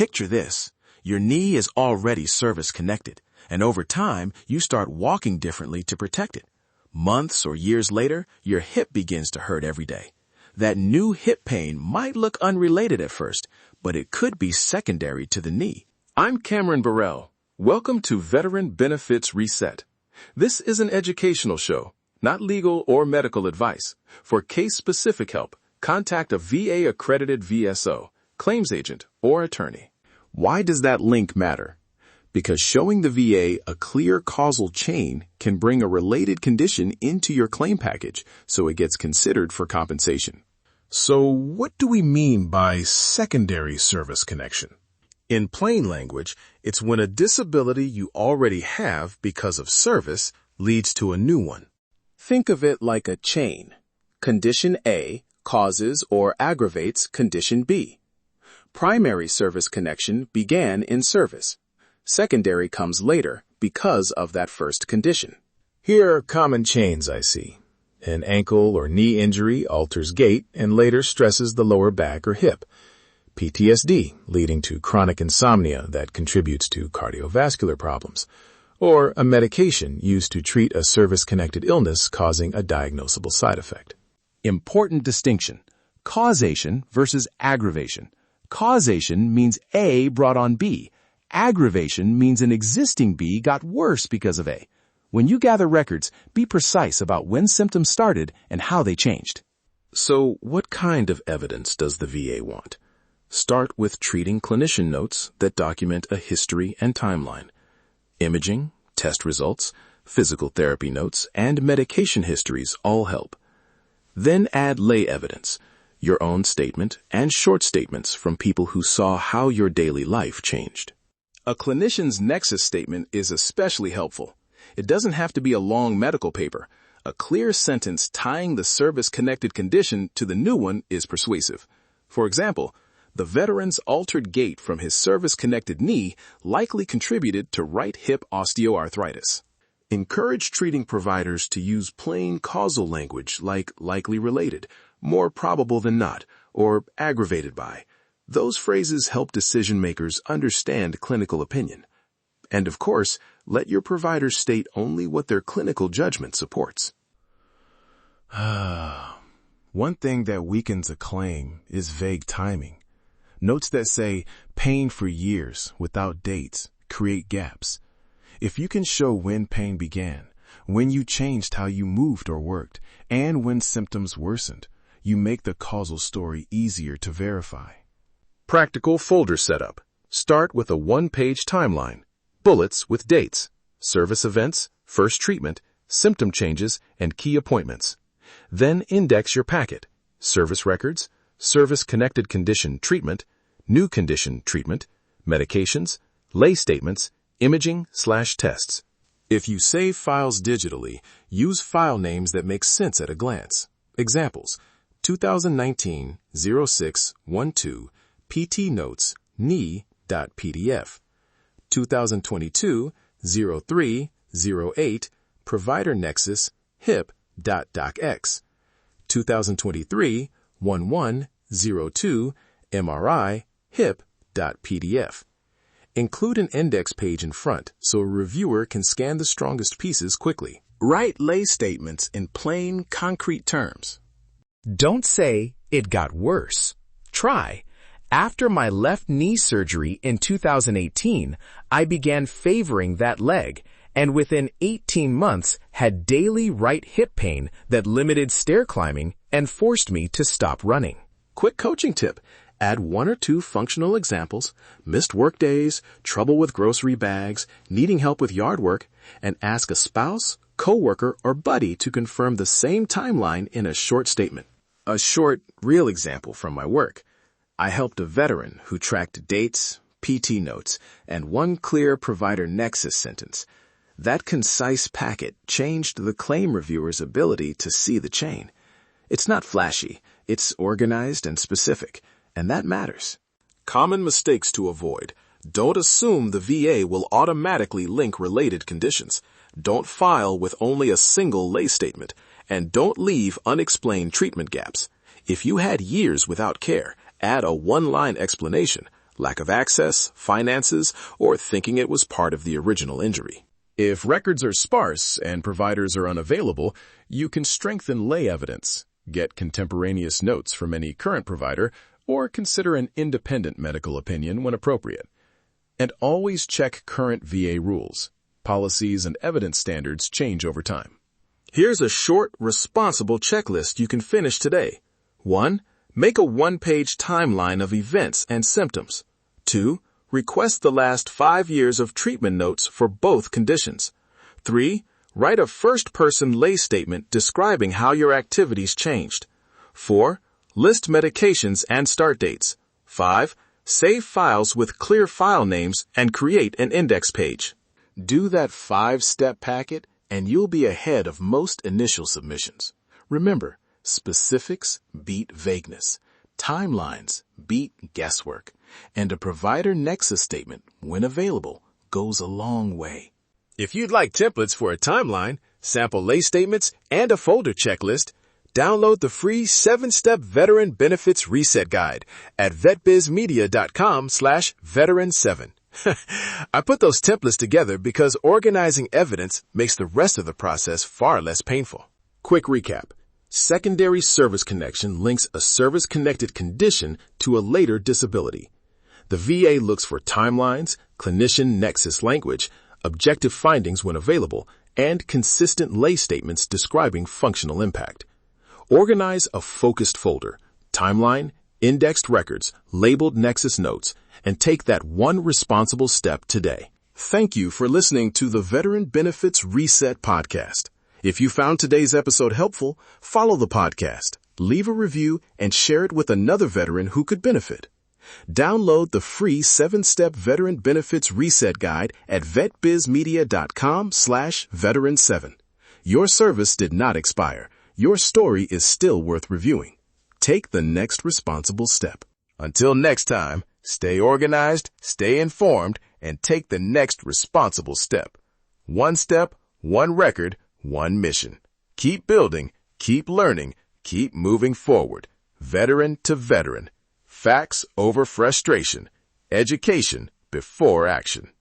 Picture this. Your knee is already service-connected, and over time, you start walking differently to protect it. Months or years later, your hip begins to hurt every day. That new hip pain might look unrelated at first, but it could be secondary to the knee. I'm Cameron Burrell. Welcome to Veteran Benefits Reset. This is an educational show, not legal or medical advice. For case-specific help, contact a VA-accredited VSO, claims agent, or attorney. Why does that link matter? Because showing the VA a clear causal chain can bring a related condition into your claim package so it gets considered for compensation. So what do we mean by secondary service connection? In plain language, it's when a disability you already have because of service leads to a new one. Think of it like a chain. Condition A causes or aggravates condition B. Primary service connection began in service. Secondary comes later because of that first condition. Here are common chains I see. An ankle or knee injury alters gait and later stresses the lower back or hip. PTSD leading to chronic insomnia that contributes to cardiovascular problems. Or a medication used to treat a service-connected illness causing a diagnosable side effect. Important distinction: causation versus aggravation. Causation means A brought on B. Aggravation means an existing B got worse because of A. When you gather records, be precise about when symptoms started and how they changed. So what kind of evidence does the VA want? Start with treating clinician notes that document a history and timeline. Imaging, test results, physical therapy notes, and medication histories all help. Then add lay evidence, your own statement, and short statements from people who saw how your daily life changed. A clinician's nexus statement is especially helpful. It doesn't have to be a long medical paper. A clear sentence tying the service-connected condition to the new one is persuasive. For example, the veteran's altered gait from his service-connected knee likely contributed to right hip osteoarthritis. Encourage treating providers to use plain causal language like likely related, more probable than not, or aggravated by. Those phrases help decision-makers understand clinical opinion. And of course, let your provider state only what their clinical judgment supports. One thing that weakens a claim is vague timing. Notes that say pain for years without dates create gaps. If you can show when pain began, when you changed how you moved or worked, and when symptoms worsened, you make the causal story easier to verify. Practical folder setup. Start with a one-page timeline. Bullets with dates, service events, first treatment, symptom changes, and key appointments. Then index your packet. Service records, service-connected condition treatment, new condition treatment, medications, lay statements, imaging/tests. If you save files digitally, use file names that make sense at a glance. Examples: 2019-06-12 PT Notes knee.pdf, 2022-03-08 Provider Nexus hip.docx, 2023-11-02 MRI hip.pdf. Include an index page in front so a reviewer can scan the strongest pieces quickly. Write lay statements in plain, concrete terms. Don't say, "It got worse." Try, "After my left knee surgery in 2018, I began favoring that leg, and within 18 months had daily right hip pain that limited stair climbing and forced me to stop running." Quick coaching tip. Add one or two functional examples, missed work days, trouble with grocery bags, needing help with yard work, and ask a spouse, coworker, or buddy to confirm the same timeline in a short statement. A short, real example from my work. I helped a veteran who tracked dates, PT notes, and one clear provider nexus sentence. That concise packet changed the claim reviewer's ability to see the chain. It's not flashy, it's organized and specific, and that matters. Common mistakes to avoid. Don't assume the VA will automatically link related conditions. Don't file with only a single lay statement, and don't leave unexplained treatment gaps. If you had years without care, add a one-line explanation, lack of access, finances, or thinking it was part of the original injury. If records are sparse and providers are unavailable, you can strengthen lay evidence, get contemporaneous notes from any current provider, or consider an independent medical opinion when appropriate. And always check current VA rules. Policies and evidence standards change over time. Here's a short, responsible checklist you can finish today. 1. Make a one-page timeline of events and symptoms. 2. Request the last 5 years of treatment notes for both conditions. 3. Write a first-person lay statement describing how your activities changed. 4. List medications and start dates. 5. Save files with clear file names and create an index page. Do that 5-step packet and you'll be ahead of most initial submissions. Remember, specifics beat vagueness, timelines beat guesswork, and a provider nexus statement, when available, goes a long way. If you'd like templates for a timeline, sample lay statements, and a folder checklist, download the free 7-Step Veteran Benefits Reset Guide at vetbizmedia.com/veteran7. I put those templates together because organizing evidence makes the rest of the process far less painful. Quick recap. Secondary service connection links a service-connected condition to a later disability. The VA looks for timelines, clinician nexus language, objective findings when available, and consistent lay statements describing functional impact. Organize a focused folder, timeline, indexed records, labeled nexus notes, and take that one responsible step today. Thank you for listening to the Veteran Benefits Reset podcast. If you found today's episode helpful, follow the podcast, leave a review, and share it with another veteran who could benefit. Download the free 7-Step Veteran Benefits Reset Guide at vetbizmedia.com/veteran7. Your service did not expire. Your story is still worth reviewing. Take the next responsible step. Until next time, stay organized, stay informed, and take the next responsible step. One step, one record, one mission. Keep building, keep learning, keep moving forward. Veteran to veteran. Facts over frustration. Education before action.